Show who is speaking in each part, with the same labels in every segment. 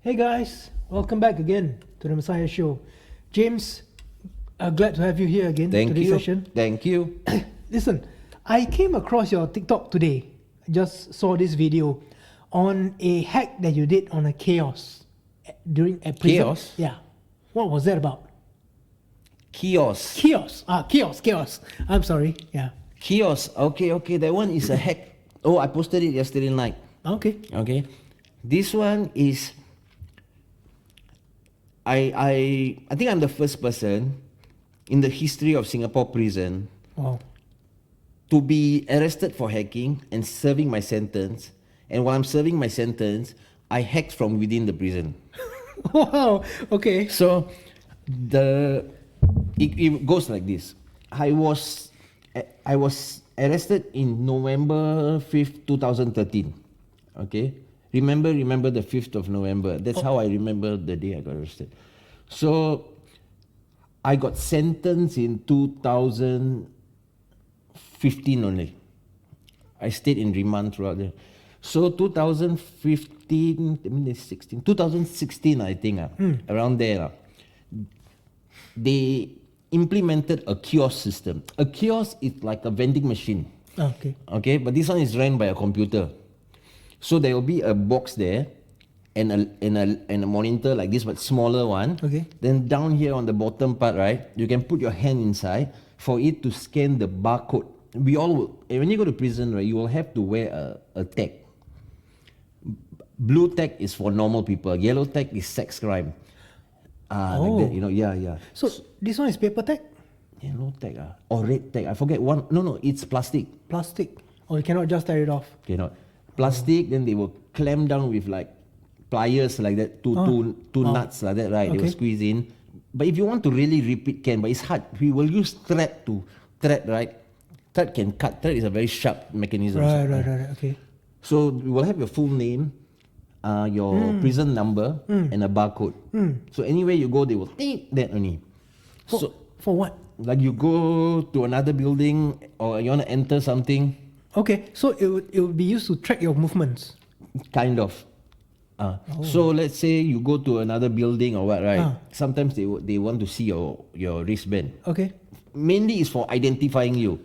Speaker 1: Hey guys, welcome back again to the Messiah Show. James, glad to have you here again
Speaker 2: Thank
Speaker 1: today's
Speaker 2: you.
Speaker 1: session.
Speaker 2: Thank you.
Speaker 1: Listen, I came across your TikTok today. I just saw this video on a hack that you did on a kiosk during a prison.
Speaker 2: Kiosk?
Speaker 1: Yeah. What was that about?
Speaker 2: Kiosk.
Speaker 1: Kiosk. I'm sorry. Yeah.
Speaker 2: Kiosk. Okay. That one is a hack. Oh, I posted it yesterday night.
Speaker 1: Okay.
Speaker 2: Okay. This one is I think I'm the first person in the history of Singapore prison
Speaker 1: Wow.
Speaker 2: to be arrested for hacking and serving my sentence. And while I'm serving my sentence, I hacked from within the prison.
Speaker 1: Wow. Okay.
Speaker 2: So it goes like this. I was arrested in November 5th, 2013. Okay? Remember the 5th of November. That's how I remember the day I got arrested. So I got sentenced in 2015 only. I stayed in remand throughout there. So 2015, 2016 I think, around there. They implemented a kiosk system. A kiosk is like a vending machine.
Speaker 1: Okay.
Speaker 2: But this one is ran by a computer. So there will be a box there and a monitor like this, but smaller one.
Speaker 1: Okay.
Speaker 2: Then down here on the bottom part, right, you can put your hand inside for it to scan the barcode. We all will, when you go to prison, right, you will have to wear a tag. Blue tag is for normal people. Yellow tag is sex crime. Like that, yeah.
Speaker 1: So this one is paper tag?
Speaker 2: Yellow tag or red tag. I forget one. No, it's plastic.
Speaker 1: Plastic. Or you cannot just tear it off?
Speaker 2: Cannot. Plastic, then they will clamp down with like pliers like that, two nuts like that, right?
Speaker 1: Okay.
Speaker 2: They will squeeze in. But if you want to really rip it, can. But it's hard. We will use thread, right? Thread can cut. Thread is a very sharp mechanism.
Speaker 1: Right. Okay.
Speaker 2: So we will have your full name, your prison number, and a barcode. So anywhere you go, they will take that only.
Speaker 1: For what?
Speaker 2: Like you go to another building or you want to enter something.
Speaker 1: Okay, so it would be used to track your movements.
Speaker 2: Kind of. So let's say you go to another building or what, right? Sometimes they want to see your wristband.
Speaker 1: Okay.
Speaker 2: Mainly it's for identifying you.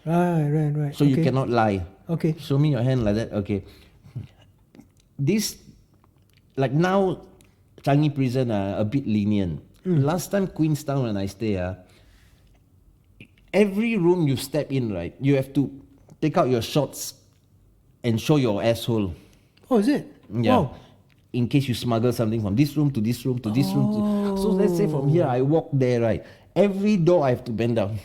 Speaker 1: Right.
Speaker 2: So you cannot lie.
Speaker 1: Okay.
Speaker 2: Show me your hand like that. Okay. This, like now, Changi prison are a bit lenient. Last time Queenstown when I stay, every room you step in, right, you have to take out your shorts and show your asshole.
Speaker 1: Oh, is it?
Speaker 2: Yeah.
Speaker 1: Wow.
Speaker 2: In case you smuggle something from this room to this room to this room. So let's say from here I walk there, right? Every door I have to bend down.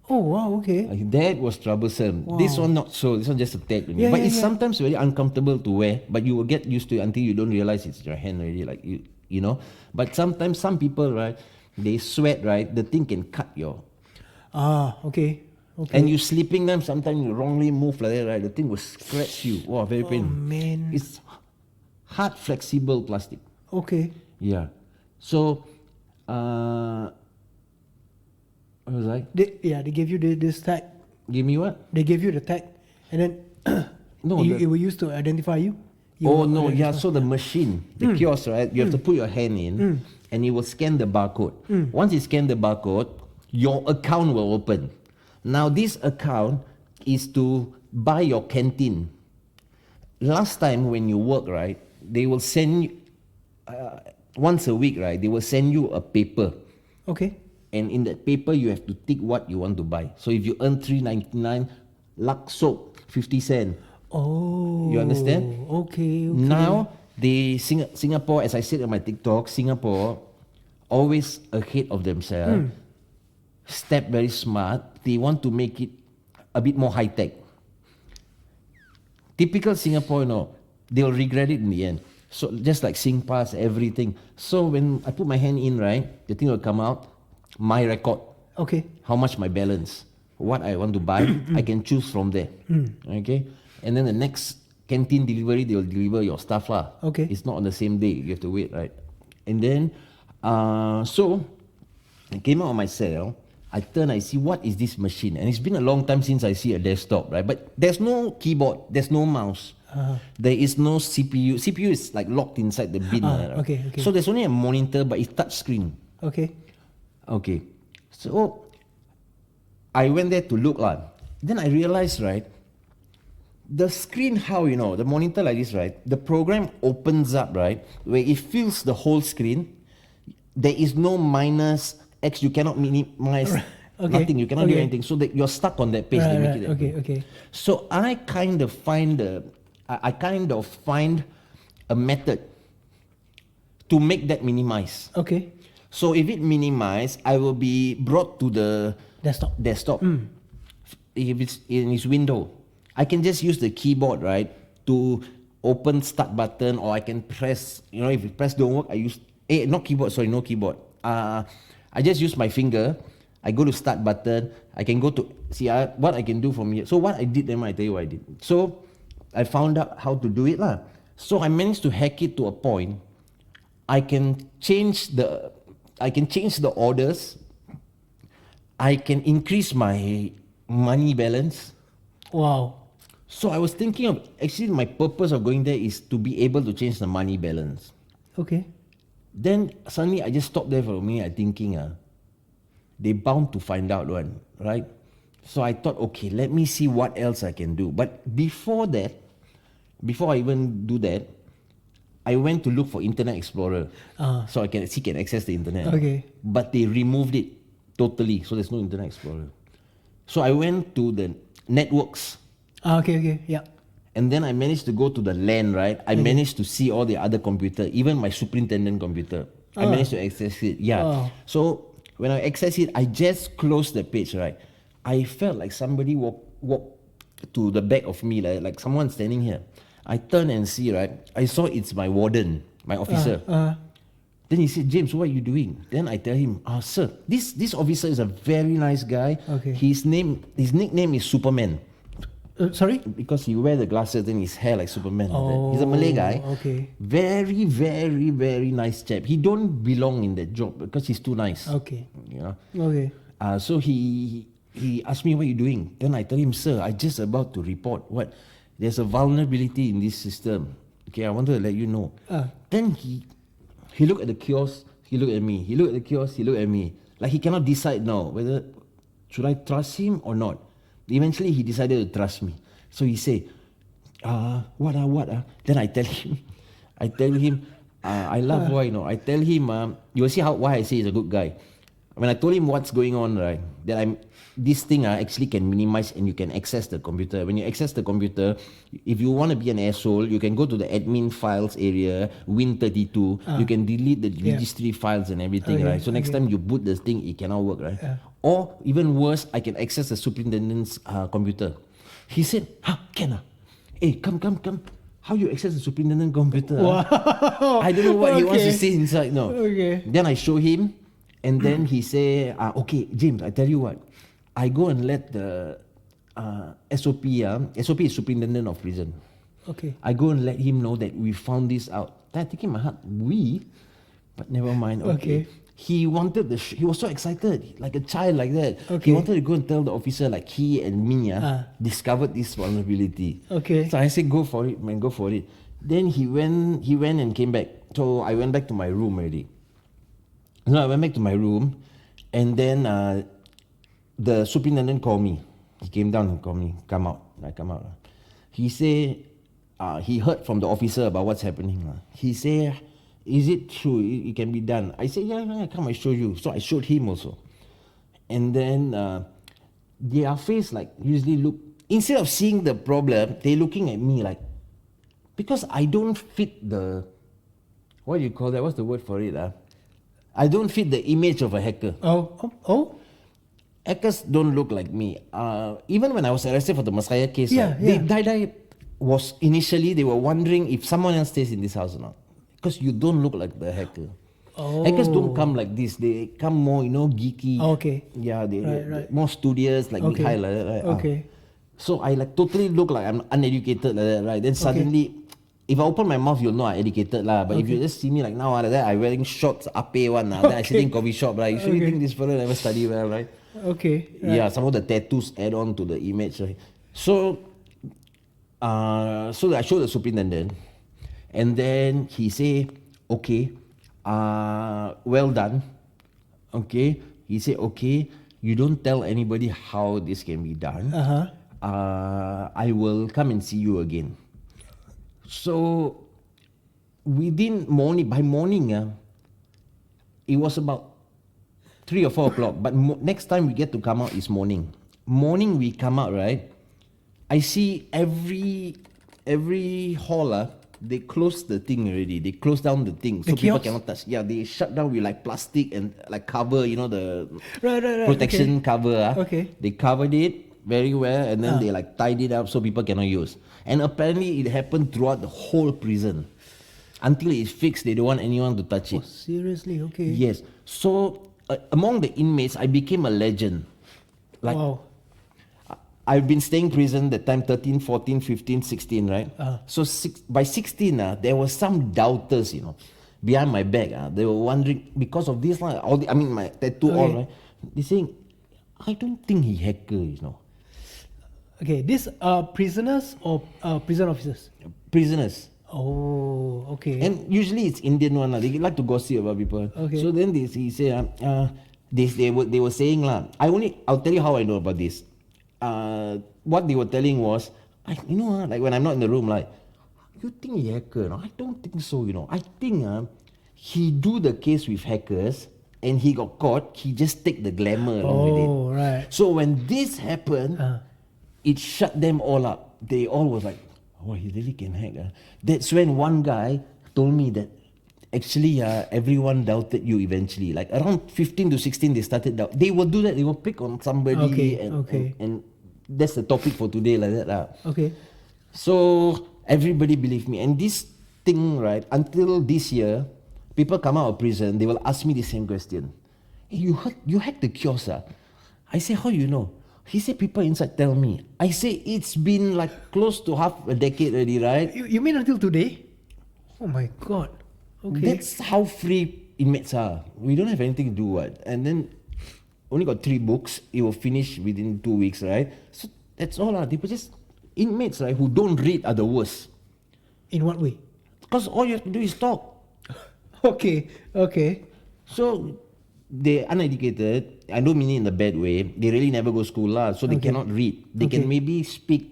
Speaker 1: Oh, wow, okay.
Speaker 2: Like, that was troublesome.
Speaker 1: Wow.
Speaker 2: This one not so. This one just a tag.
Speaker 1: Yeah,
Speaker 2: but
Speaker 1: yeah,
Speaker 2: it's
Speaker 1: yeah.
Speaker 2: sometimes very uncomfortable to wear. But you will get used to it until you don't realize it's your hand already. Like you know. But sometimes some people, right, they sweat, right? The thing can cut your.
Speaker 1: Okay.
Speaker 2: And you sleeping them, sometimes you wrongly move like that, right? The thing will scratch you. Wow, very pain.
Speaker 1: Oh, man.
Speaker 2: It's hard, flexible plastic.
Speaker 1: Okay.
Speaker 2: Yeah. So, what was I?
Speaker 1: They gave you this tag.
Speaker 2: Give me what?
Speaker 1: They gave you the tag, and then
Speaker 2: No,
Speaker 1: it will use to identify you.
Speaker 2: So the machine, the kiosk, right? You have to put your hand in, and it will scan the barcode. Once it scans the barcode, your account will open. Now this account is to buy your canteen. Last time when you work, right, they will send you, once a week, right, they will send you a paper.
Speaker 1: Okay.
Speaker 2: And in that paper, you have to tick what you want to buy. So if you earn $3.99, Lux soap, 50 cents.
Speaker 1: Oh.
Speaker 2: You understand?
Speaker 1: Okay.
Speaker 2: Now, Singapore, as I said on my TikTok, Singapore, always ahead of themselves, step very smart. They want to make it a bit more high-tech. Typical Singapore, they'll regret it in the end. So just like SingPass, everything. So when I put my hand in, right, the thing will come out, my record.
Speaker 1: Okay.
Speaker 2: How much my balance, what I want to buy, I can choose from there. Okay? And then the next canteen delivery, they will deliver your stuff.
Speaker 1: Okay.
Speaker 2: It's not on the same day. You have to wait, right? And then, so I came out of my cell. I turn, I see what is this machine. And it's been a long time since I see a desktop, right? But there's no keyboard, there's no mouse. There is no CPU. CPU is like locked inside the bin.
Speaker 1: Okay.
Speaker 2: So there's only a monitor, but it's touch screen.
Speaker 1: Okay.
Speaker 2: Okay. So I went there to look. Then I realized, right, the screen, how, the monitor like this, right, the program opens up, right, where it fills the whole screen. There is no minus X. You cannot minimize nothing. You cannot do anything. So that you're stuck on that page. They make it that way.
Speaker 1: Okay.
Speaker 2: So I kind of find a method to make that minimize.
Speaker 1: Okay.
Speaker 2: So if it minimize, I will be brought to the desktop. If it's in its window, I can just use the keyboard, right, to open start button, or I can press, if it press don't work, I use, no keyboard. I just use my finger. I go to start button. I can go to, what I can do from here. So what I did, then I tell you what I did. So I found out how to do it. So I managed to hack it to a point. I can change the orders. I can increase my money balance.
Speaker 1: Wow.
Speaker 2: So I was thinking of, actually my purpose of going there is to be able to change the money balance.
Speaker 1: Okay.
Speaker 2: Then suddenly I just stopped there for a minute, thinking, they bound to find out one, right? So I thought, okay, let me see what else I can do. But before I even do that, I went to look for Internet Explorer, so I can access the internet.
Speaker 1: Okay.
Speaker 2: But they removed it totally, so there's no Internet Explorer. So I went to the networks.
Speaker 1: Okay. Yeah.
Speaker 2: And then I managed to go to the LAN, right? I managed to see all the other computer, even my superintendent computer. I managed to access it. Yeah. So when I access it, I just closed the page, right? I felt like somebody walked to the back of me, like someone standing here. I turn and see, right? I saw it's my warden, my officer. Then he said, James, what are you doing? Then I tell him, sir, this officer is a very nice guy.
Speaker 1: Okay.
Speaker 2: His nickname is Superman.
Speaker 1: Sorry?
Speaker 2: Because he wear the glasses and his hair like Superman.
Speaker 1: Oh,
Speaker 2: he's a Malay guy.
Speaker 1: Okay.
Speaker 2: Very, very, very nice chap. He don't belong in that job because he's too nice.
Speaker 1: Okay.
Speaker 2: Okay. So he asked me, what are you doing? Then I tell him, sir, I just about to report. What? There's a vulnerability in this system. Okay, I wanted to let you know. Then he looked at the kiosk, he looked at me. He looked at the kiosk, he looked at me. Like he cannot decide now whether should I trust him or not. Eventually he decided to trust me. So he said, what? Then I tell him, I laugh why, I tell him, you will see why I say he's a good guy. When I told him what's going on, right, that this thing actually can minimize and you can access the computer. When you access the computer, if you want to be an asshole, you can go to the admin files area, Win32, you can delete the registry files and everything, right? So next time you boot this thing, it cannot work, right? Or even worse, I can access the superintendent's computer. He said, can Hey, come. How you access the superintendent's computer?
Speaker 1: Wow.
Speaker 2: I don't know what he wants to say inside now.
Speaker 1: Okay.
Speaker 2: Then I show him, and then he say, okay, James, I tell you what, I go and let the SOP, SOP is superintendent of prison.
Speaker 1: Okay.
Speaker 2: I go and let him know that we found this out. Then I think in my heart, but never mind. Okay. He wanted he was so excited, like a child like that.
Speaker 1: Okay.
Speaker 2: He wanted to go and tell the officer like he and me discovered this vulnerability.
Speaker 1: Okay.
Speaker 2: So I said, go for it, man, go for it. Then he went and came back. So I went back to my room already. So I went back to my room, and then the superintendent called me. He came down and called me, come out. I come out. He said, he heard from the officer about what's happening. He said, is it true? It can be done. I said, yeah, come, I show you. So I showed him also. And then their face like usually look, instead of seeing the problem, they're looking at me like, because I don't fit the, what do you call that? What's the word for it? I don't fit the image of a hacker.
Speaker 1: Oh.
Speaker 2: Hackers don't look like me. Even when I was arrested for the Messiah case,
Speaker 1: Yeah.
Speaker 2: was initially they were wondering if someone else stays in this house or not, because you don't look like the hacker. Hackers don't come like this. They come more, geeky.
Speaker 1: Okay.
Speaker 2: Yeah, they're
Speaker 1: Right.
Speaker 2: more studious, like Mikhail, like that, right?
Speaker 1: Okay.
Speaker 2: So I like totally look like I'm uneducated, like that, right? Then suddenly, if I open my mouth, you'll know I'm educated, lah. But if you just see me like now, like that, I'm wearing shorts, ape one, then I sit in coffee shop, right? You should think this fellow never study well, right?
Speaker 1: Okay. Right.
Speaker 2: Yeah, some of the tattoos add on to the image, right? So so I showed the superintendent, and then he say, okay, well done. Okay, he said, okay, you don't tell anybody how this can be done. I will come and see you again. So by morning, it was about 3 or 4 o'clock. But next time we get to come out is morning. Morning we come out, right? I see every hall, they close the thing already. They close down the thing so people cannot touch. Yeah, they shut down with like plastic and like cover, the
Speaker 1: Right.
Speaker 2: protection cover.
Speaker 1: Okay.
Speaker 2: They covered it very well, and then they like tied it up so people cannot use. And apparently it happened throughout the whole prison. Until it's fixed, they don't want anyone to touch it.
Speaker 1: Seriously? Okay.
Speaker 2: Yes. So among the inmates, I became a legend. Like,
Speaker 1: wow.
Speaker 2: I've been staying prison that time 13, 14, 15, 16, right? So by 16, there were some doubters, behind my back. They were wondering, because of this, my tattoo, all, right? They're saying, I don't think he hacker,
Speaker 1: Okay, these are prisoners or prison officers?
Speaker 2: Prisoners.
Speaker 1: Oh, okay.
Speaker 2: And usually it's Indian one. They like to gossip about people.
Speaker 1: Okay.
Speaker 2: So then he said, they were saying, I'll tell you how I know about this. What they were telling was, like when I'm not in the room, like, you think he hacker? No? I don't think so, I think he do the case with hackers and he got caught. He just take the glamour along with it.
Speaker 1: Oh, right.
Speaker 2: So when this happened, it shut them all up. They all was like, oh, he really can hack. That's when one guy told me that actually everyone doubted you eventually. Like around 15 to 16, they started doubt. They will do that. They will pick on somebody. And that's the topic for today, like that.
Speaker 1: Okay.
Speaker 2: So everybody believed me. And this thing, right, until this year, people come out of prison, they will ask me the same question. Hey, you hacked the kiosk? I say, how you know? He said, people inside tell me. I say, it's been like close to half a decade already, right?
Speaker 1: You mean until today? Oh my God. Okay.
Speaker 2: That's how free inmates are. We don't have anything to do, what? And then only got 3 books. It will finish within 2 weeks, right? So that's all. People just, inmates, right, who don't read are the worst.
Speaker 1: In what way?
Speaker 2: Because all you have to do is talk.
Speaker 1: Okay.
Speaker 2: So they're uneducated. I don't mean it in a bad way. They really never go to school, so they cannot read. They can maybe speak.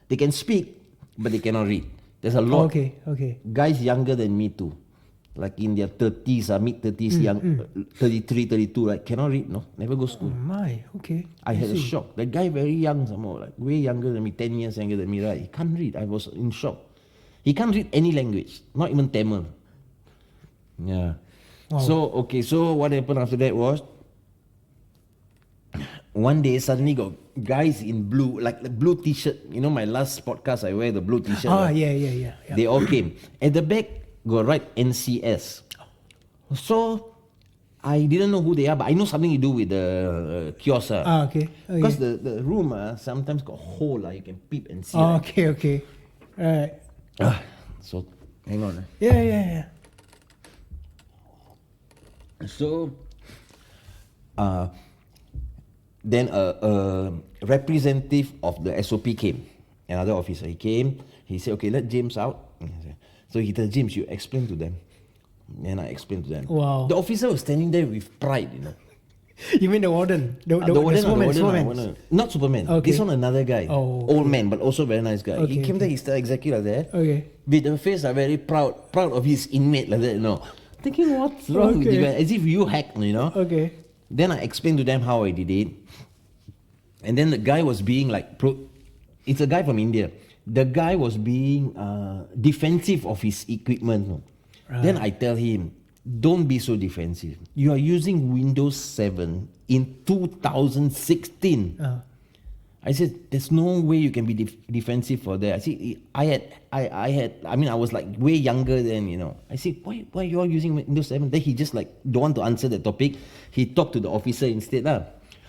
Speaker 2: They can speak, but they cannot read. There's a lot.
Speaker 1: Okay.
Speaker 2: Guys younger than me too. Like in their 30s, mid-30s, 33, 32, like cannot read, no? Never go to school.
Speaker 1: Oh my, okay.
Speaker 2: I had a shock. That guy very young some more, like way younger than me, 10 years younger than me, right? He can't read. I was in shock. He can't read any language, not even Tamil. Yeah.
Speaker 1: Wow.
Speaker 2: So what happened after that was, one day suddenly got guys in blue, like the blue t-shirt. My last podcast I wear the blue t-shirt.
Speaker 1: Yeah.
Speaker 2: They all came. At the back got write NCS. So I didn't know who they are, but I know something to do with the kiosk.
Speaker 1: Okay.
Speaker 2: Because the room sometimes got hole, you can peep and see.
Speaker 1: Okay. Right.
Speaker 2: So hang on.
Speaker 1: Yeah.
Speaker 2: So then a representative of the SOP came. Another officer, he came. He said, okay, let James out. So he told James, you explain to them. And I explained to them.
Speaker 1: Wow.
Speaker 2: The officer was standing there with pride,
Speaker 1: You mean the warden? The
Speaker 2: warden. Not Superman.
Speaker 1: Okay.
Speaker 2: This one another guy.
Speaker 1: Oh, okay.
Speaker 2: Old man, but also very nice guy. He came there, he started exactly like that.
Speaker 1: Okay.
Speaker 2: With the face very proud of his inmate like that, Thinking, what's wrong with you guys? As if you hacked,
Speaker 1: Okay.
Speaker 2: Then I explained to them how I did it. And then the guy was being like, it's a guy from India. The guy was being defensive of his equipment. Right. Then I tell him, don't be so defensive. You are using Windows 7 in 2016. I said, there's no way you can be defensive for that. I said, I was like way younger then, I said, why you all using Windows 7? Then he just like, don't want to answer the topic. He talked to the officer instead.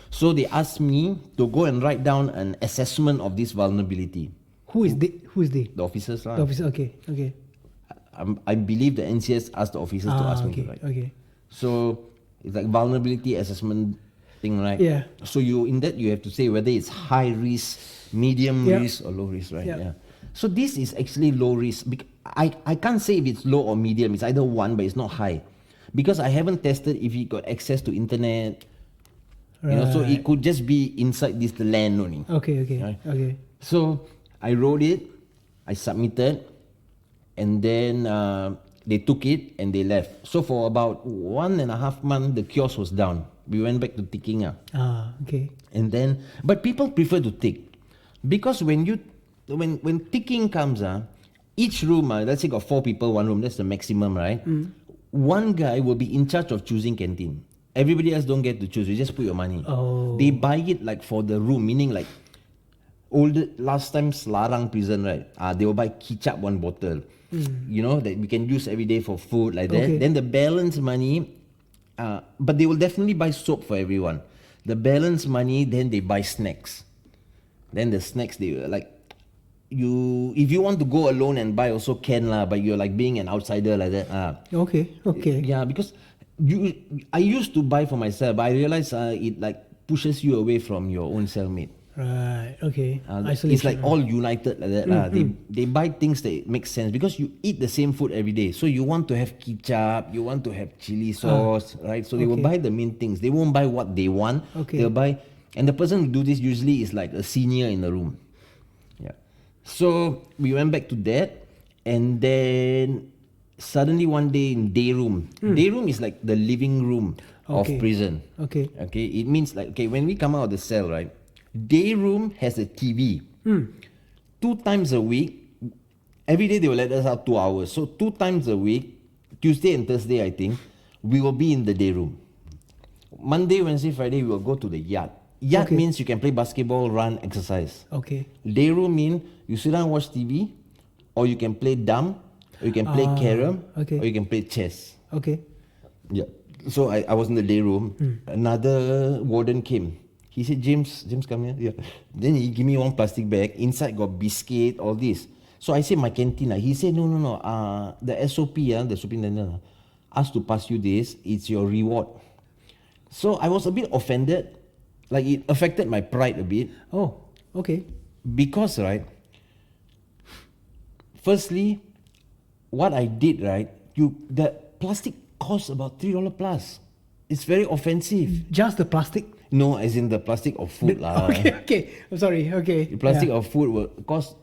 Speaker 2: So they asked me to go and write down an assessment of this vulnerability.
Speaker 1: Who is they? The
Speaker 2: officers.
Speaker 1: The officer, okay.
Speaker 2: I believe the NCS asked the officers to ask me to write.
Speaker 1: Okay.
Speaker 2: So it's like vulnerability assessment thing, right?
Speaker 1: Yeah.
Speaker 2: So you have to say whether it's high risk, medium risk, or low risk, right? Yeah. So this is actually low risk. I can't say if it's low or medium. It's either one, but it's not high. Because I haven't tested if he got access to internet.
Speaker 1: Right.
Speaker 2: You know, so it could just be inside the land only.
Speaker 1: Okay.
Speaker 2: Right.
Speaker 1: Okay.
Speaker 2: So I wrote it, I submitted, and then they took it and they left. So for about 1.5 months, the kiosk was down. We went back to ticking.
Speaker 1: Okay.
Speaker 2: And then, but people prefer to tick. Because when ticking comes, each room, let's say got 4 people, one room, that's the maximum, right? One guy will be in charge of choosing canteen. Everybody else don't get to choose. You just put your money.
Speaker 1: Oh.
Speaker 2: They buy it like for the room, meaning like last time Selarang prison, right? They will buy ketchup 1 bottle. You know, that we can use every day for food like that.
Speaker 1: Okay.
Speaker 2: Then the balance money, but they will definitely buy soap for everyone. The balance money, then they buy snacks. Then the snacks, they like, if you want to go alone and buy also can lah, but you're like being an outsider like that.
Speaker 1: Okay.
Speaker 2: Yeah, because I used to buy for myself, but I realized it like pushes you away from your own cellmate.
Speaker 1: Right. Okay.
Speaker 2: It's like all united like that. They buy things that make sense because you eat the same food every day. So you want to have ketchup, you want to have chili sauce, right? So they will buy the main things. They won't buy what they want.
Speaker 1: Okay.
Speaker 2: They'll buy, and the person who do this usually is like a senior in the room. Yeah. So we went back to that, and then suddenly one day in day room is like the living room of prison.
Speaker 1: Okay.
Speaker 2: It means like, when we come out of the cell, right, day room has a TV. 2 times a week, every day they will let us out 2 hours. So 2 times a week, Tuesday and Thursday, I think, we will be in the day room. Monday, Wednesday, Friday, we will go to the yard. Yard means you can play basketball, run, exercise.
Speaker 1: Okay.
Speaker 2: Day room means you sit down and watch TV, or you can play dam, or you can play carom, or you can play chess.
Speaker 1: Okay.
Speaker 2: Yeah. So I was in the day room. Another warden came. He said, James, come here. Yeah. Then he gave me 1 plastic bag. Inside got biscuit, all this. So I said, my canteen. He said, no. The SOP, the superintendent, asked to pass you this. It's your reward. So I was a bit offended. Like it affected my pride a bit.
Speaker 1: Oh, okay.
Speaker 2: Because, right, firstly, what I did, right, the plastic costs about $3 plus. It's very offensive.
Speaker 1: Just the plastic?
Speaker 2: No, as in the plastic of food lah.
Speaker 1: Okay. I'm sorry. Okay.
Speaker 2: The plastic of food will cost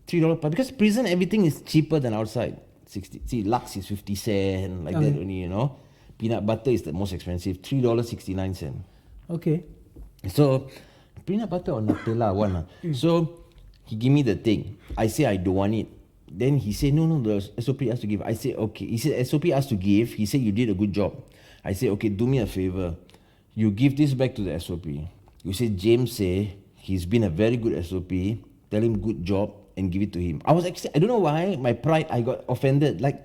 Speaker 2: $3 plus because prison everything is cheaper than outside. 60. See, Lux is 50 cents like that only, you know. Peanut butter is the most expensive, $3.69.
Speaker 1: Okay.
Speaker 2: So peanut butter or Nutella one. So he give me the thing. I say I don't want it. Then he said, no, the SOP has to give. I said, okay. He said, SOP has to give. He said, you did a good job. I said, okay, do me a favor. You give this back to the SOP. You say, James say, he's been a very good SOP. Tell him good job and give it to him. I was actually, I don't know why, my pride, I got offended. Like,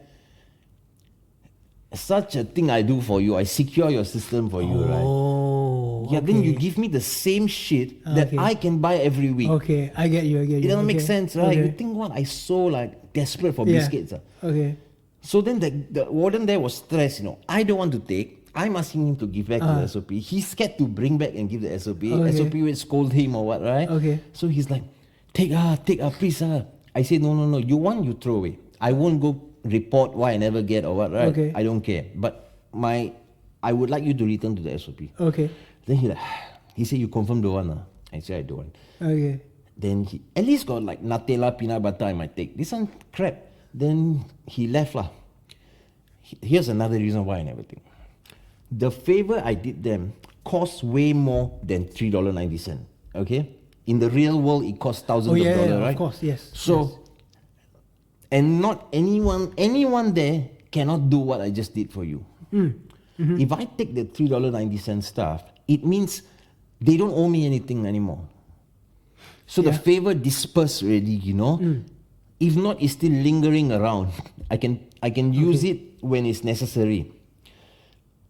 Speaker 2: such a thing I do for you. I secure your system for you, right?
Speaker 1: Oh,
Speaker 2: yeah, then you give me the same shit that I can buy every week.
Speaker 1: Okay, I get you.
Speaker 2: It doesn't make sense, right? You think what? I so like desperate for biscuits.
Speaker 1: Okay.
Speaker 2: So then the warden there was stressed, I don't want to take. I'm asking him to give back to the SOP. He's scared to bring back and give the SOP. SOP will scold him or what, right?
Speaker 1: Okay.
Speaker 2: So he's like, take please. I said, no. You want, you throw away. I won't go report why I never get or what, right?
Speaker 1: Okay.
Speaker 2: I don't care. But I would like you to return to the SOP.
Speaker 1: Okay.
Speaker 2: Then he said, you confirm don't want? I said, I don't want.
Speaker 1: Okay.
Speaker 2: Then he at least got like Nutella, peanut butter I might take. This one crap. Then he left lah. Here's another reason why I never take. The favor I did them cost way more than $3.90. Okay? In the real world, it costs thousands of dollars, right?
Speaker 1: Of course, yes.
Speaker 2: So, and not anyone there cannot do what I just did for you. If I take the $3.90 stuff, it means they don't owe me anything anymore. So the favor dispersed already, If not, it's still lingering around. I can use it when it's necessary.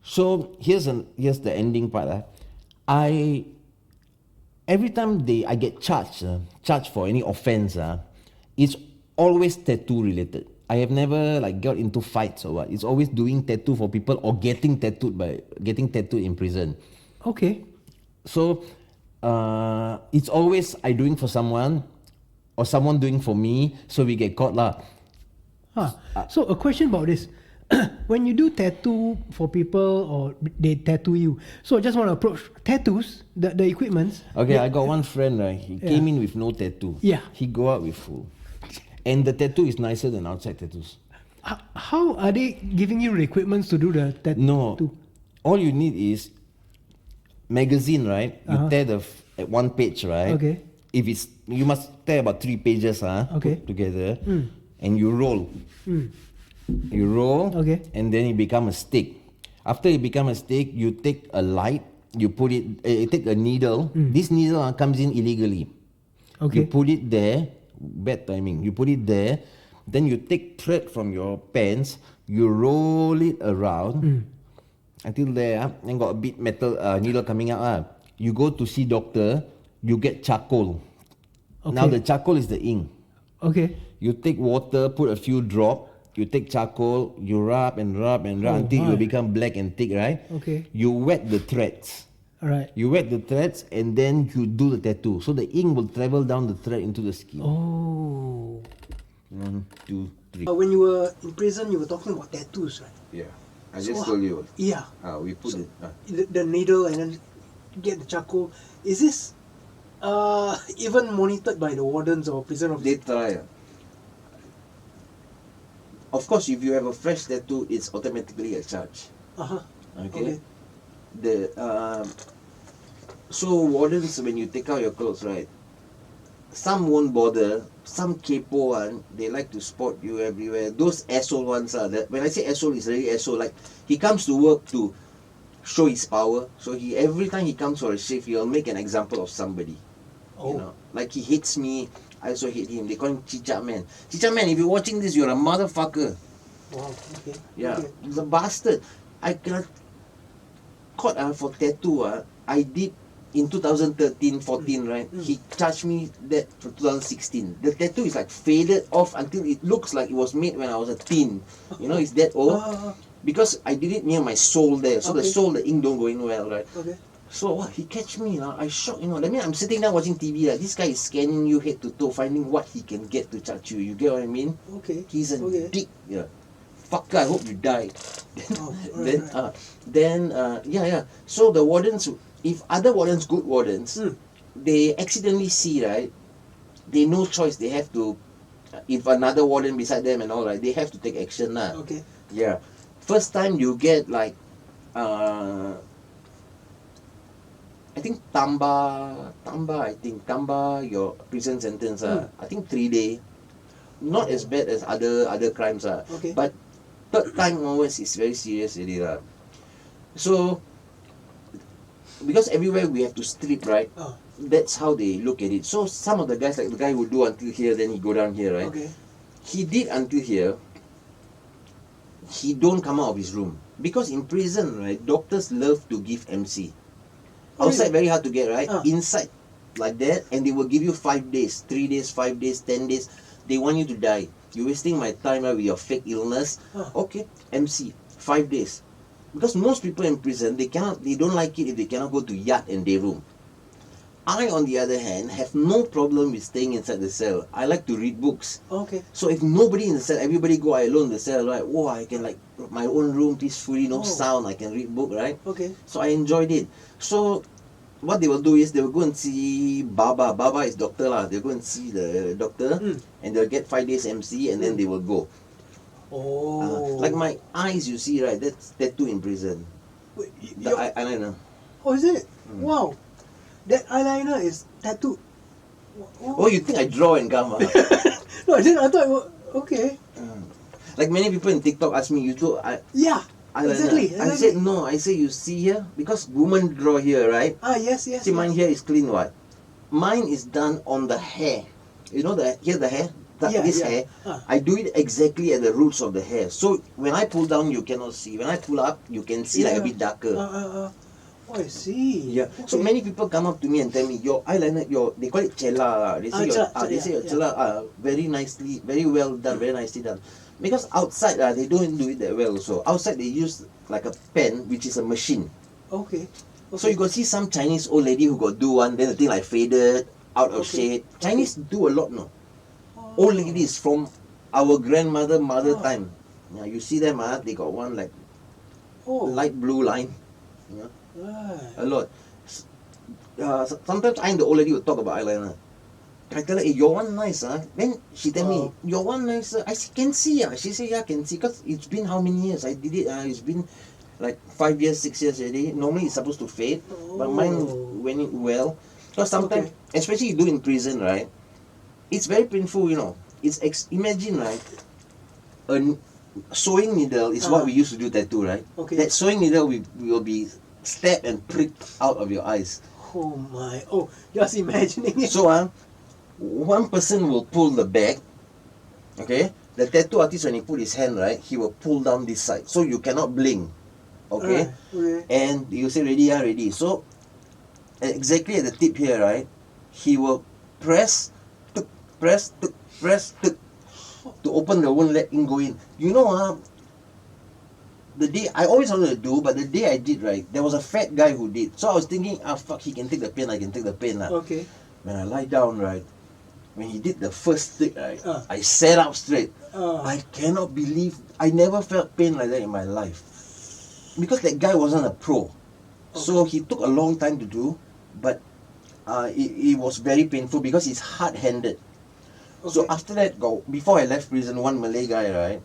Speaker 2: So here's the ending part. Every time I get charged for any offense, it's always tattoo related. I have never got into fights or what. It's always doing tattoo for people or getting tattooed in prison.
Speaker 1: Okay.
Speaker 2: So it's always I doing for someone, or someone doing for me, so we get caught lah.
Speaker 1: So a question about this. When you do tattoo for people or they tattoo you, so I just want to approach tattoos, the equipments.
Speaker 2: Okay, I got one friend, right? He came in with no tattoo.
Speaker 1: Yeah.
Speaker 2: He go out with full. And the tattoo is nicer than outside tattoos.
Speaker 1: How are they giving you the equipments to do the tattoo?
Speaker 2: No. All you need is magazine, right? You tear at one page, right?
Speaker 1: Okay.
Speaker 2: If it's, you must tear about 3 pages,
Speaker 1: Okay.
Speaker 2: put together, and you roll. You roll, and then it become a stick. After it become a stick, you take a light, you put it, you take a needle. This needle comes in illegally.
Speaker 1: Okay.
Speaker 2: You put it there, bad timing. You put it there, then you take thread from your pants, you roll it around until there, and got a bit metal needle coming out. You go to see doctor, you get charcoal. Now the charcoal is the ink.
Speaker 1: Okay.
Speaker 2: You take water, put a few drop. You take charcoal, you rub and rub and rub until it become black and thick, right?
Speaker 1: Okay.
Speaker 2: You wet the threads.
Speaker 1: Alright.
Speaker 2: You wet the threads and then you do the tattoo. So the ink will travel down the thread into the skin.
Speaker 1: Oh.
Speaker 2: 1, 2, 3.
Speaker 1: When you were in prison, you were talking about tattoos, right?
Speaker 2: Yeah. I just told you.
Speaker 1: Yeah.
Speaker 2: We put it.
Speaker 1: The needle and then get the charcoal. Is this even monitored by the wardens or prison
Speaker 2: They
Speaker 1: officers?
Speaker 2: try. Of course, if you have a fresh tattoo, it's automatically a charge. Okay. The so wardens, when you take out your clothes, right? Some won't bother. Some capo one, they like to spot you everywhere. Those asshole ones are that. When I say asshole, it's really asshole. Like he comes to work to show his power. So he every time he comes for a shift, he'll make an example of somebody. You know, like he hates me. I also hate him. They call him Chicha Man. Chicha Man, if you're watching this, you're a motherfucker.
Speaker 1: Wow. Okay.
Speaker 2: Yeah,
Speaker 1: Okay.
Speaker 2: the bastard. I got caught for tattoo. I did in 2013, 14, right? He charged me that for 2016. The tattoo is like faded off until it looks like it was made when I was a teen. You know, it's that old. Because I did it near my soul there. So the soul, the ink don't go in well, right?
Speaker 1: Okay.
Speaker 2: So he catch me, I shocked, That means I'm sitting there watching TV. This guy is scanning you head to toe, finding what he can get to charge you. You get what I mean?
Speaker 1: Okay.
Speaker 2: He's a dick. Yeah. Fucker, I hope you die. Yeah. So the wardens, if other wardens, good wardens, they accidentally see, right? They no choice. They have to. If another warden beside them and all, right, they have to take action, lah.
Speaker 1: Okay.
Speaker 2: Yeah. First time you get like, I think Tamba, your prison sentence, I think 3 day. Not as bad as other crimes,
Speaker 1: Okay.
Speaker 2: but third time onwards is very serious already, So, because everywhere we have to strip, right? That's how they look at it. So some of the guys, like the guy who do until here, then he go down here, right?
Speaker 1: Okay.
Speaker 2: He did until here. He don't come out of his room because in prison, right? Doctors love to give MC. Outside very hard to get, right? Inside like that, and they will give you 5 days, 3 days, 5 days, 10 days. They want you to die. You're wasting my time, right, with your fake illness. Okay, MC, 5 days. Because most people in prison, they don't like it if they cannot go to yacht and day room. I, on the other hand, have no problem with staying inside the cell. I like to read books.
Speaker 1: Okay.
Speaker 2: So if nobody in the cell, everybody go alone in the cell, right? Oh, I can like my own room peacefully, no sound. I can read book, right?
Speaker 1: Okay.
Speaker 2: So I enjoyed it. So what they will do is they will go and see Baba. Baba is doctor lah. They'll go and see the doctor, and they'll get 5 days MC, and then they will go. Like my eyes, you see, right? That's tattoo in prison.
Speaker 1: Wait,
Speaker 2: The eyeliner.
Speaker 1: Oh, is it? Wow. That eyeliner is tattooed.
Speaker 2: Oh, you think I draw and come?
Speaker 1: No, I didn't. I thought it was, okay.
Speaker 2: Like many people in TikTok ask me, you do
Speaker 1: Yeah.
Speaker 2: eyeliner?
Speaker 1: Exactly.
Speaker 2: I said no. I say you see here because women draw here, right?
Speaker 1: Yes.
Speaker 2: See, mine here is clean. What? Mine is done on the hair. You know the hair. This hair. I do it exactly at the roots of the hair. So when I pull down, you cannot see. When I pull up, you can see like a bit darker.
Speaker 1: Oh, I see.
Speaker 2: Yeah.
Speaker 1: Okay.
Speaker 2: So many people come up to me and tell me your eyeliner, they call it chela. They say your chela very nicely, very well done, very nicely done. Because outside they don't do it that well. So outside they use like a pen, which is a machine.
Speaker 1: Okay.
Speaker 2: So you got see some Chinese old lady who got do one, then the thing like faded, out of shape. Chinese do a lot, no. Old ladies from our grandmother, mother
Speaker 1: Oh.
Speaker 2: time. Yeah, you see them, they got one like
Speaker 1: Oh.
Speaker 2: light blue line. Yeah,
Speaker 1: Right.
Speaker 2: a lot. Sometimes I and the old lady will talk about eyeliner. I tell her, hey, your one nice, Then she tell me, your one nice, can see, She say, yeah, can see, because it's been how many years? I did it, it's been like 5 years, 6 years already. Normally it's supposed to fade, but mine went it well. Because sometimes, especially you do in prison, right? It's very painful, It's imagine, right? A sewing needle is what we used to do tattoo, right?
Speaker 1: Okay.
Speaker 2: That sewing needle will be stabbed and pricked out of your eyes.
Speaker 1: Oh my. Oh, just imagining it.
Speaker 2: So, one person will pull the bag, okay? The tattoo artist, when he put his hand, right, he will pull down this side. So you cannot blink, okay?
Speaker 1: Okay.
Speaker 2: And you say, ready, ready. So, exactly at the tip here, right, he will press, tuk, press, tuk, press, tuk, to open the wound, let him go in. The day, I always wanted to do, but the day I did, right, there was a fat guy who did. So I was thinking, fuck, he can take the pain, I can take the pain.
Speaker 1: Okay.
Speaker 2: When I lie down, right, when he did the first stick, right, I sat up straight. I cannot believe, I never felt pain like that in my life. Because that guy wasn't a pro. So he took a long time to do, but it was very painful because he's hard-handed. So after that, before I left prison, one Malay guy, right,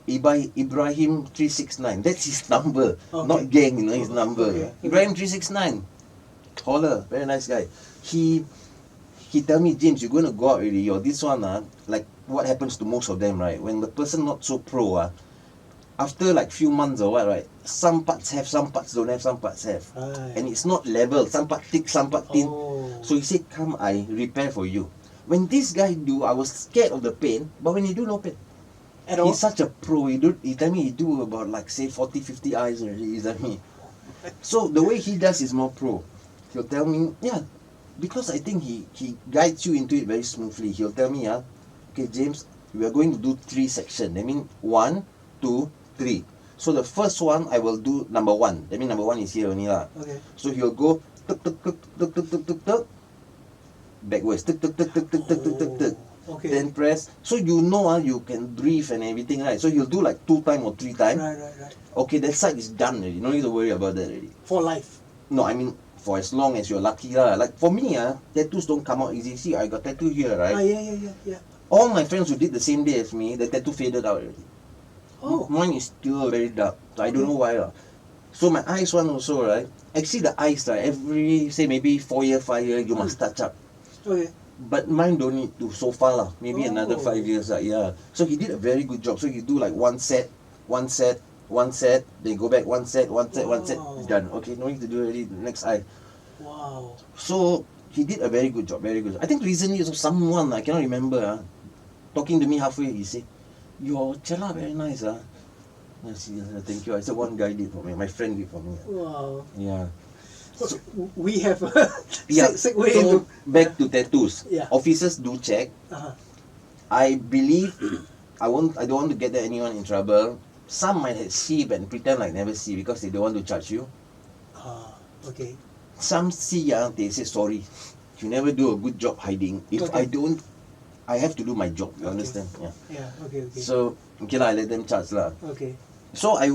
Speaker 2: Ibrahim 369, that's his number, not gang, his number. Ibrahim 369, taller, very nice guy. He tell me, James, you're going to go out already, this one, like what happens to most of them, right? When the person not so pro, after like few months or what, right, some parts have, some parts don't have, some parts have.
Speaker 1: Right.
Speaker 2: And it's not level, some part thick, some part thin. So he said, come, I repair for you. When this guy do, I was scared of the pain, but when he do, no pain. He's such a pro. He tell me he do about like say 40, 50 eyes already. He tell me. So the way he does is more pro. He'll tell me, because I think he guides you into it very smoothly. He'll tell me, okay, James, we are going to do 3 sections. That means 1, 2, 3. So the first one I will do number 1. That means number 1 is here only lah.
Speaker 1: Okay.
Speaker 2: So he'll go tuk tuk tuk tuk tuk tuk tuk tuk backwards tuk tuk tuk tuk tuk tuk tuk tuk tuk.
Speaker 1: Okay.
Speaker 2: Then press. So you can breathe and everything, right? So he'll do like 2 times or 3 times.
Speaker 1: Right.
Speaker 2: Okay, that side is done already. No need to worry about that already.
Speaker 1: For life.
Speaker 2: No, I mean for as long as you're lucky lah. Like for me, tattoos don't come out easy. See, I got tattoo here, right?
Speaker 1: Yeah.
Speaker 2: All my friends who did the same day as me, the tattoo faded out already. Mine is still very dark. So I don't know why. So my eyes one also, right? Actually the eyes, right, every say maybe 4 year, 5 year, you must touch up.
Speaker 1: Okay.
Speaker 2: But mine don't need to so far lah. Maybe another 5 years So he did a very good job. So he do like 1 set, 1 set, 1 set, then go back 1 set, 1 set, 1 set, done. Okay, no need to do already. Next eye.
Speaker 1: Wow.
Speaker 2: So he did a very good job, very good. I think recently someone, I cannot remember, talking to me halfway, he said, your chala very nice. I said, thank you. I said, one guy did for me, my friend did for me.
Speaker 1: Wow.
Speaker 2: Yeah.
Speaker 1: So, we have
Speaker 2: So
Speaker 1: segue into
Speaker 2: back to tattoos.
Speaker 1: Yeah.
Speaker 2: Officers do check. I believe I don't want to get anyone in trouble. Some might see and pretend like never see because they don't want to charge you.
Speaker 1: Okay.
Speaker 2: Some see, they say sorry. You never do a good job hiding. If I don't, I have to do my job. You understand?
Speaker 1: Yeah. Okay.
Speaker 2: So okay lah, I let them charge lah.
Speaker 1: Okay.
Speaker 2: So I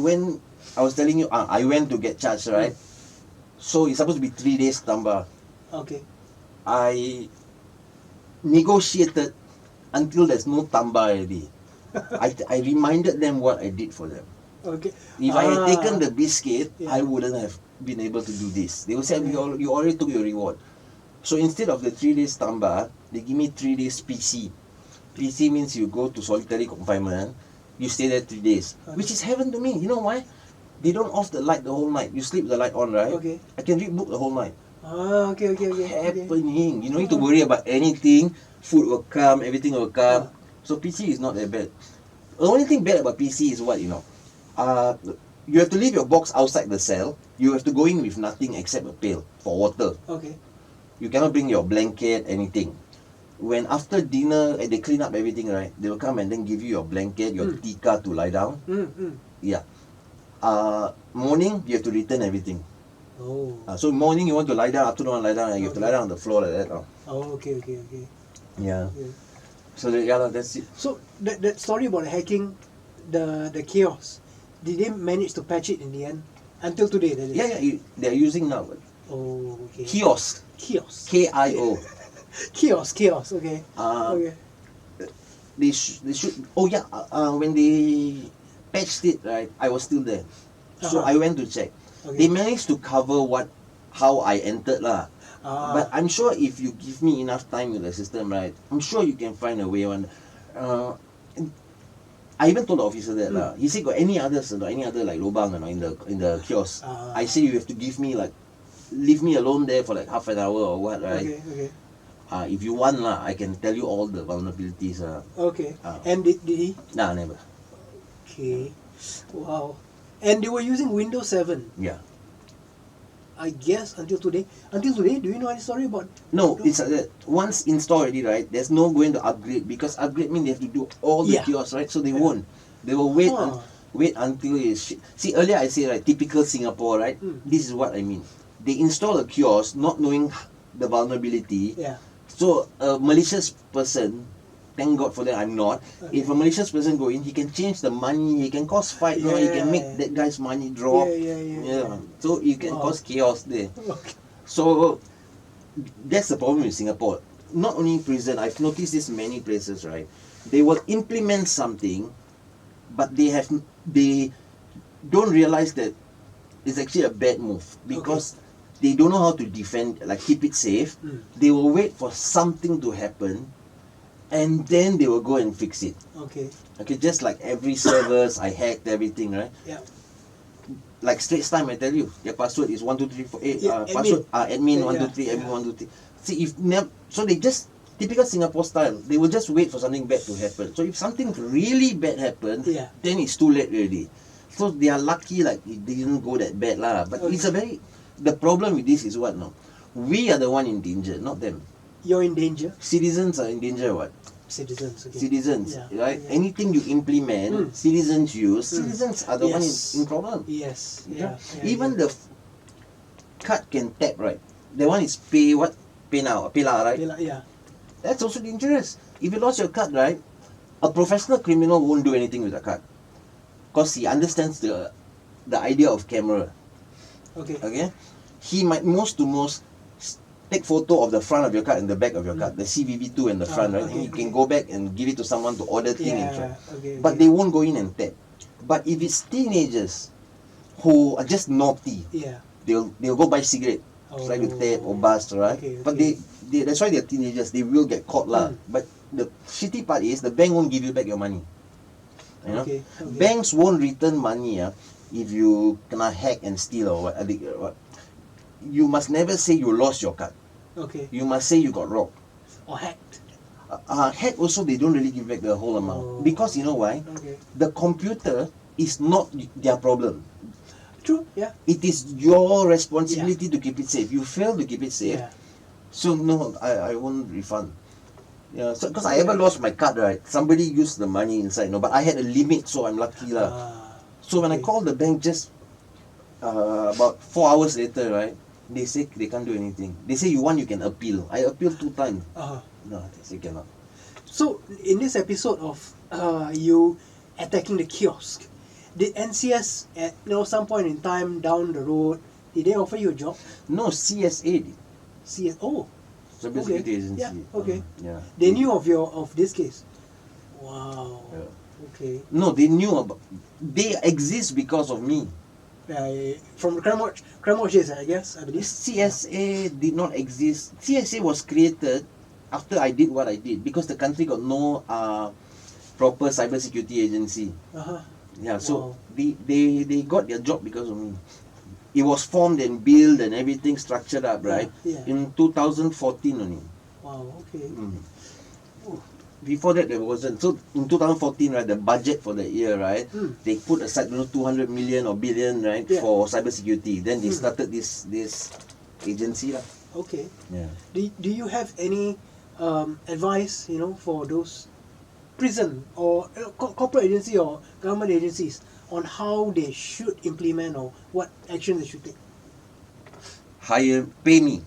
Speaker 2: was telling you, I went to get charged, right? So it's supposed to be 3 days tamba.
Speaker 1: Okay.
Speaker 2: I negotiated until there's no tamba already. I reminded them what I did for them.
Speaker 1: Okay.
Speaker 2: If I had taken the biscuit, I wouldn't have been able to do this. They would say, you already took your reward. So instead of the 3 days tamba, they give me 3 days PC. PC means you go to solitary confinement, you stay there 3 days, which is heaven to me. You know why? They don't off the light the whole night. You sleep the light on, right?
Speaker 1: Okay.
Speaker 2: I can read book the whole night.
Speaker 1: Okay.
Speaker 2: Happening. You don't need to worry about anything. Food will come, everything will come. So PC is not that bad. The only thing bad about PC is what, you have to leave your box outside the cell. You have to go in with nothing except a pail for water.
Speaker 1: Okay.
Speaker 2: You cannot bring your blanket, anything. When after dinner, they clean up everything, right? They will come and then give you your blanket, your tika to lie down. Yeah. Morning, you have to return everything. So morning you want to lie down, afternoon you want to lie down, and you have to lie down on the floor like that.
Speaker 1: Okay.
Speaker 2: Yeah. So yeah, that's it.
Speaker 1: So that story about hacking the kiosk, did they manage to patch it in the end? Until today, that is.
Speaker 2: Yeah, they're using now.
Speaker 1: Oh, okay.
Speaker 2: Kiosk.
Speaker 1: Kiosk.
Speaker 2: KIO.
Speaker 1: Kiosk. Okay. Okay.
Speaker 2: They should. Oh yeah. When they patched it, right, I was still there, so
Speaker 1: Uh-huh.
Speaker 2: I went to check.
Speaker 1: Okay.
Speaker 2: They managed to cover how I entered lah. But
Speaker 1: Ah.
Speaker 2: I'm sure if you give me enough time with the system, right, I'm sure you can find a way. Uh, I even told the officer that lah. He said, "Got any others? Any other like lobang in the kiosk?" I said, "You have to give me like, leave me alone there for like half an hour or what, right?
Speaker 1: Okay.
Speaker 2: If you want lah, I can tell you all the vulnerabilities.
Speaker 1: Okay. And did he?
Speaker 2: Nah, never.
Speaker 1: Okay. Wow. And they were using Windows 7.
Speaker 2: Yeah.
Speaker 1: I guess until today. Until today, do you know any story about?
Speaker 2: No, it's once installed already, right? There's no going to upgrade because upgrade means they have to do all the kiosks, right? So they won't. They will wait until it's see, earlier I said, right, typical Singapore, right? This is what I mean. They install a kiosk not knowing the vulnerability.
Speaker 1: Yeah.
Speaker 2: So a malicious person, thank God for that I'm not.
Speaker 1: Okay.
Speaker 2: If a malicious person go in, he can change the money, he can cause fight, no, he can make that guy's money drop.
Speaker 1: Yeah.
Speaker 2: So you can cause chaos there.
Speaker 1: Okay.
Speaker 2: So that's the problem with Singapore. Not only prison, I've noticed this many places, right? They will implement something, but they don't realize that it's actually a bad move because they don't know how to defend, like keep it safe. They will wait for something to happen, and then they will go and fix it. Okay, just like every servers, I hacked everything, right?
Speaker 1: Yeah.
Speaker 2: Like Straits Time, I tell you, their password is 12348. Password admin 123, admin 123. See, if never, so they just typical Singapore style. They will just wait for something bad to happen. So if something really bad happens, then it's too late already. So they are lucky, like it didn't go that bad lah. But it's a very, the problem with this is what now? We are the one in danger, not them.
Speaker 1: You're in danger.
Speaker 2: Citizens are in danger. What?
Speaker 1: Citizens. Okay.
Speaker 2: Citizens, right?
Speaker 1: Yeah.
Speaker 2: Anything you implement, citizens use. Citizens are the one in problem.
Speaker 1: Yes.
Speaker 2: Even the card can tap, right? The one is pay what? Pay now, pay lah, right?
Speaker 1: Yeah.
Speaker 2: That's also dangerous. If you lost your card, right? A professional criminal won't do anything with the card, cause he understands the idea of camera. Okay. He might most take photo of the front of your card and the back of your card, the CVV2 and the front, right? And you can go back and give it to someone to order thing and try. But they won't go in and tap. But if it's teenagers who are just naughty, they'll go buy cigarette, try to tap or bust, right? But they that's why they're teenagers. They will get caught lah. But the shitty part is the bank won't give you back your money. You know, banks won't return money if you cannot hack and steal or what. You must never say you lost your card. You must say you got robbed
Speaker 1: or hacked.
Speaker 2: Hack also, they don't really give back the whole amount because you know why? The computer is not their problem.
Speaker 1: True. Yeah.
Speaker 2: It is your responsibility to keep it safe. You fail to keep it safe, so no, I won't refund. Yeah, so because I ever lost my card, right? Somebody used the money inside, no, but I had a limit, so I'm lucky lah. So when I called the bank just about 4 hours later, right? They say they can't do anything. They say you can appeal. I appealed 2 times. No, they say cannot.
Speaker 1: So in this episode of you attacking the kiosk, did NCS at some point in time down the road, did they offer you a job?
Speaker 2: No, CSA did. Cyber Security Agency.
Speaker 1: They knew of this case. Wow. Okay.
Speaker 2: No, they knew about. They exist because of me.
Speaker 1: From the crime watch days, I guess, I believe.
Speaker 2: CSA did not exist. CSA was created after I did what I did because the country got no proper cyber security agency. So they got their job because of me. It was formed and built and everything structured up, right? In 2014 only.
Speaker 1: Wow, okay.
Speaker 2: Before that there wasn't. So in 2014, right, the budget for the year, right, they put aside 200 million or billion, right, for cyber security. Then they started this agency lah.
Speaker 1: Okay.
Speaker 2: Yeah.
Speaker 1: Do you have any advice, for those prison or corporate agency or government agencies on how they should implement or what action they should take?
Speaker 2: Pay me.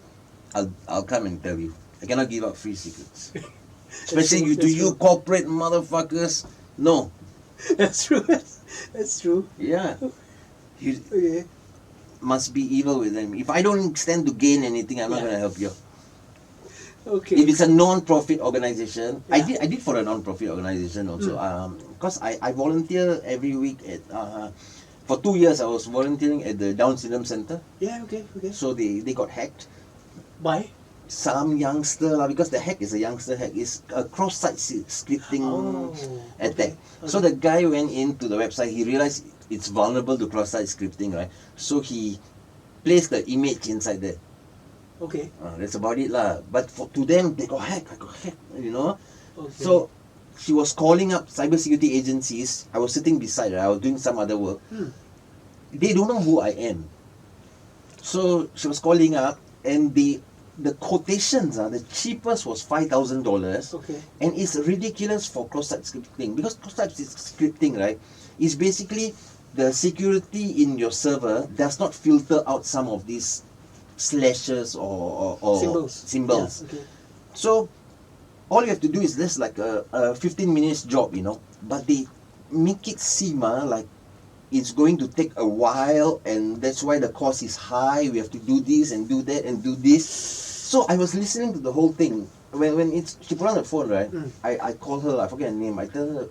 Speaker 2: I'll come and tell you. I cannot give out free secrets. Especially
Speaker 1: true,
Speaker 2: to
Speaker 1: that's
Speaker 2: you
Speaker 1: true.
Speaker 2: corporate motherfuckers. No.
Speaker 1: That's true. That's true.
Speaker 2: Yeah. You
Speaker 1: Okay.
Speaker 2: must be evil with them. If I don't stand to gain anything, I'm not
Speaker 1: Yeah.
Speaker 2: going to help you.
Speaker 1: Okay.
Speaker 2: If it's a non-profit organization,
Speaker 1: Yeah.
Speaker 2: I did for a non-profit organization also.
Speaker 1: Mm.
Speaker 2: Because I volunteer every week at for 2 years I was volunteering at the Down Syndrome Center.
Speaker 1: Yeah. Okay. Okay.
Speaker 2: So they got hacked.
Speaker 1: Bye.
Speaker 2: Some youngster lah, because the hack is a youngster hack, is a cross-site scripting
Speaker 1: Oh.
Speaker 2: attack.
Speaker 1: Okay.
Speaker 2: So
Speaker 1: Okay.
Speaker 2: the guy went into the website, he realized it's vulnerable to cross-site scripting, right? So he placed the image inside there.
Speaker 1: Okay.
Speaker 2: That's about it lah. But to them, they got hacked, I got hacked, you know.
Speaker 1: Okay.
Speaker 2: So she was calling up cybersecurity agencies. I was sitting beside her, I was doing some other work. They don't know who I am. So she was calling up, and the quotations, the cheapest was $5,000.
Speaker 1: Okay.
Speaker 2: And it's ridiculous for cross-site scripting, because cross-site scripting, right, is basically the security in your server does not filter out some of these slashes or symbols.
Speaker 1: Yeah. Okay.
Speaker 2: So all you have to do is just like a 15 minutes job, you know, but they make it seem like it's going to take a while, and that's why the cost is high. We have to do this and do that and do this. So I was listening to the whole thing. When she put on the phone, right, I called her, I forget her name, I tell her,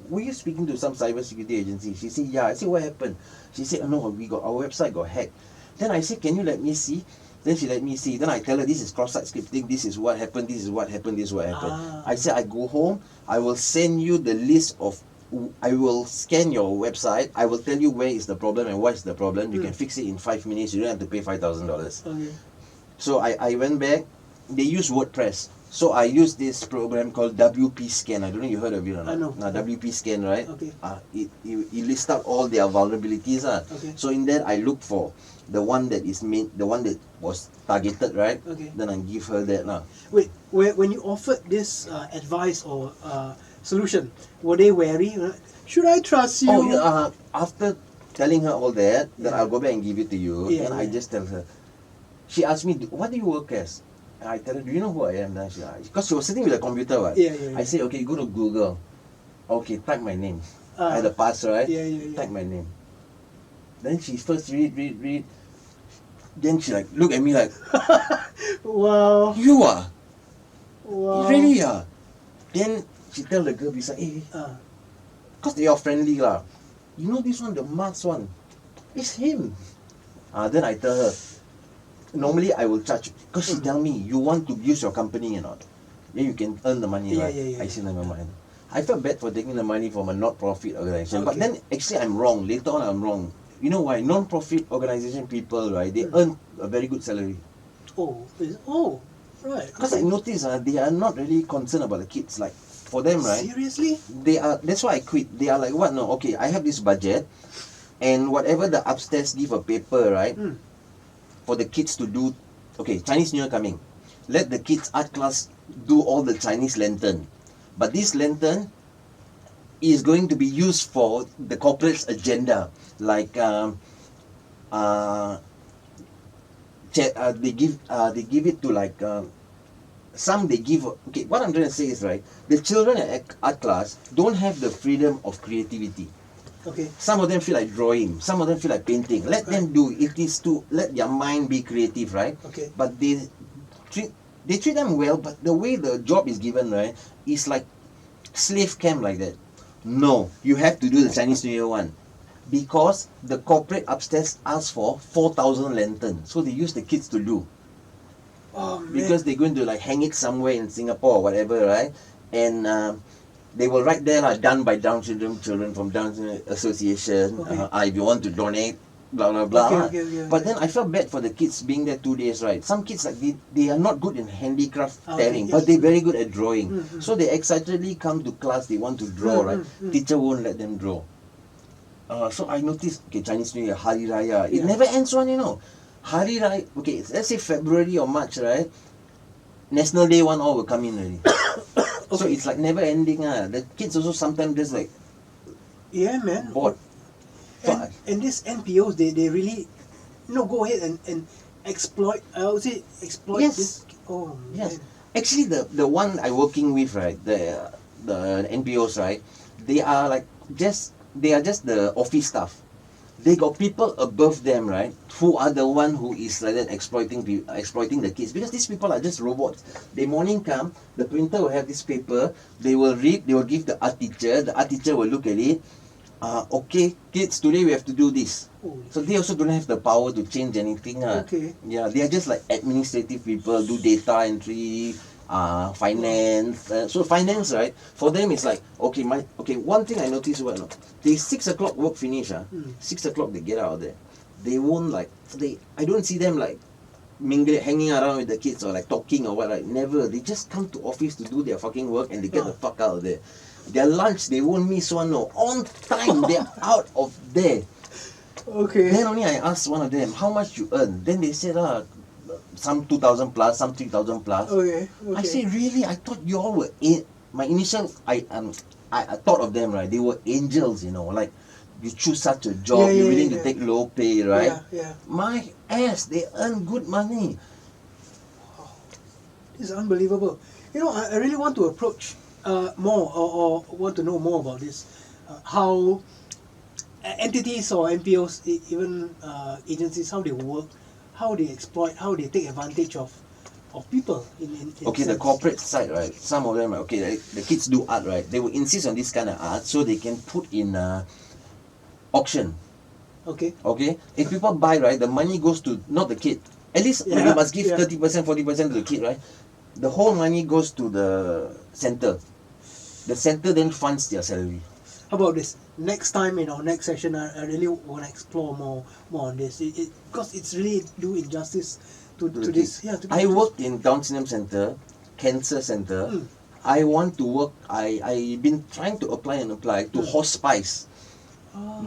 Speaker 2: were you speaking to some cybersecurity agency? She said, yeah. I said, what happened? She said, oh, no, our website got hacked. Then I said, can you let me see? Then she let me see. Then I tell her, this is cross-site scripting, this is what happened, this is what happened, this is what happened. I said, I go home, I will send you the list of, I will scan your website, I will tell you where is the problem and what is the problem. You can fix it in 5 minutes, you don't have to pay $5,000.
Speaker 1: Okay.
Speaker 2: So I went back, they use WordPress. So I use this program called WP Scan. I don't know if you heard of it or not.
Speaker 1: I know.
Speaker 2: WP Scan, right?
Speaker 1: Okay.
Speaker 2: It lists out all their vulnerabilities.
Speaker 1: Okay.
Speaker 2: So in that I look for the one that is the one that was targeted, right?
Speaker 1: Okay.
Speaker 2: Then I give her that lah.
Speaker 1: Wait, when you offered this advice or solution, were they wary? Should I trust you?
Speaker 2: Oh yeah. After telling her all that, then
Speaker 1: Yeah.
Speaker 2: I'll go back and give it to you.
Speaker 1: Yeah,
Speaker 2: Then I
Speaker 1: yeah.
Speaker 2: just tell her. She asked me, what do you work as? And I tell her, do you know who I am? Then because she was sitting with a computer, right?
Speaker 1: Yeah.
Speaker 2: I say, okay, go to Google. Okay, type my name. I
Speaker 1: Ah.
Speaker 2: had a pass, right?
Speaker 1: Yeah.
Speaker 2: Type my name. Then she first read. Then she like look at me like,
Speaker 1: Wow.
Speaker 2: you are?
Speaker 1: Wow.
Speaker 2: Really ah? Then she tell the girl beside, hey, because they are friendly lah. You know this one, the mask one? It's him. Then I tell her, normally I will charge, because she tell me, you want to use your company or not? Then you can earn the money, right?
Speaker 1: Yeah.
Speaker 2: I say, never mind. I felt bad for taking the money from a not-profit organization, but
Speaker 1: Okay.
Speaker 2: then actually I'm wrong. Later on I'm wrong. You know why? Non-profit organization people, right, they earn a very good salary.
Speaker 1: Right.
Speaker 2: Because I notice they are not really concerned about the kids. Like, for them, right,
Speaker 1: Seriously?
Speaker 2: they are, that's why I quit. They are like, what? No, okay, I have this budget, and whatever the upstairs give a paper, right, for the kids to do. Okay, Chinese New Year coming, let the kids art class do all the Chinese lantern, but this lantern is going to be used for the corporate's agenda, like they give it to like some they give. Okay, what I'm trying to say is, right, the children at art class don't have the freedom of creativity.
Speaker 1: Okay.
Speaker 2: Some of them feel like drawing, some of them feel like painting. Let them do. It is to let their mind be creative, right?
Speaker 1: Okay.
Speaker 2: But they treat them well, but the way the job is given, right, is like slave camp like that. No, you have to do the Chinese New Year one, because the corporate upstairs asked for 4,000 lanterns, so they use the kids to do.
Speaker 1: Oh man.
Speaker 2: Because they're going to like hang it somewhere in Singapore or whatever, right? And they will write there done by Down syndrome children from Down Syndrome Association.
Speaker 1: Okay.
Speaker 2: If you want to donate, blah blah blah.
Speaker 1: Okay.
Speaker 2: But then I felt bad for the kids being there 2 days, right? Some kids like they are not good in handicraft tearing,
Speaker 1: yes.
Speaker 2: but they're very good at drawing. So they excitedly come to class, they want to draw, right? Teacher won't let them draw. So I noticed, okay, Chinese New Year, Hari Raya, it never ends one, you know. Hari Raya, okay, let's say February or March, right? National Day one all will come in already. So it's like never ending. The kids also sometimes just like
Speaker 1: Yeah, man.
Speaker 2: bored.
Speaker 1: And these NPOs, they really, go ahead and exploit. I would say exploit
Speaker 2: Yes.
Speaker 1: this. Oh man.
Speaker 2: Yes. Actually, the one I working with, right, the NPOs, right, they are just the office staff. They got people above them, right, who are the one who is like that exploiting the kids, because these people are just robots. They morning come, the printer will have this paper, they will read, they will give the art teacher will look at it. Okay, kids, today we have to do this.
Speaker 1: Holy
Speaker 2: So they also don't have the power to change anything.
Speaker 1: Okay.
Speaker 2: Yeah, they are just like administrative people, do data entry, finance. So finance, right? For them, it's like okay. One thing I noticed, well, no, they 6 o'clock work finish. 6 o'clock they get out of there. They won't like they. I don't see them like hanging around with the kids or like talking or what. Like never. They just come to office to do their fucking work and they get the fuck out of there. Their lunch they won't miss one. No, on time they're out of there.
Speaker 1: Okay.
Speaker 2: Then only I asked one of them, how much you earn? Then they said, some 2,000 plus, some 3,000 plus.
Speaker 1: Okay.
Speaker 2: I say, really? I thought you all were my initial I thought of them, right? They were angels, you know, like you choose such a job,
Speaker 1: Yeah,
Speaker 2: you're
Speaker 1: yeah,
Speaker 2: willing
Speaker 1: yeah,
Speaker 2: to
Speaker 1: yeah.
Speaker 2: take low pay, right?
Speaker 1: Yeah.
Speaker 2: My ass, they earn good money.
Speaker 1: This is unbelievable. You know, I really want to approach more or want to know more about this. How entities or NPOs, even agencies, how they work, how they exploit, how they take advantage of people in
Speaker 2: Okay, the
Speaker 1: sense.
Speaker 2: corporate side, right? Some of them, okay, the kids do art, right? They will insist on this kind of art so they can put in auction.
Speaker 1: Okay.
Speaker 2: Okay, if people buy, right, the money goes to not the kid. At least you
Speaker 1: Yeah.
Speaker 2: must give
Speaker 1: Yeah.
Speaker 2: 30%, 40% to the kid, right? The whole money goes to the center. The center then funds their salary.
Speaker 1: How about this? Next time in our next session, I really want to explore more on this. Because it's really do injustice
Speaker 2: To
Speaker 1: to
Speaker 2: the
Speaker 1: this.
Speaker 2: kids.
Speaker 1: Yeah.
Speaker 2: I worked in Down syndrome center, cancer center.
Speaker 1: Mm.
Speaker 2: I want to work. I been trying to apply to hospice,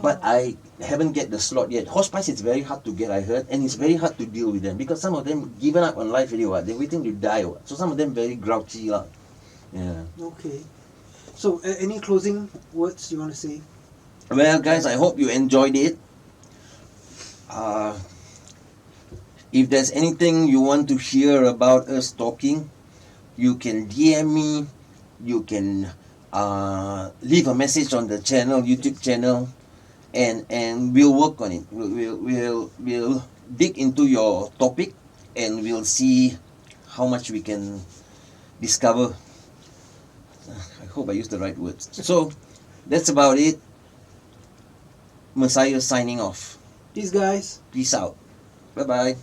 Speaker 2: but
Speaker 1: Oh.
Speaker 2: I haven't get the slot yet. Hospice is very hard to get, I heard, and it's very hard to deal with them because some of them given up on life already. What they're waiting to die. What. So some of them very grouchy lah. Yeah.
Speaker 1: Okay. So, any closing words you want to say?
Speaker 2: Well, guys, I hope you enjoyed it. Uh, if there's anything you want to hear about us talking, you can DM me. You can leave a message on the channel, YouTube channel, and we'll work on it. We'll dig into your topic, and we'll see how much we can discover. I hope I used the right words. So that's about it. Messiah signing off.
Speaker 1: Peace, guys.
Speaker 2: Peace out. Bye bye.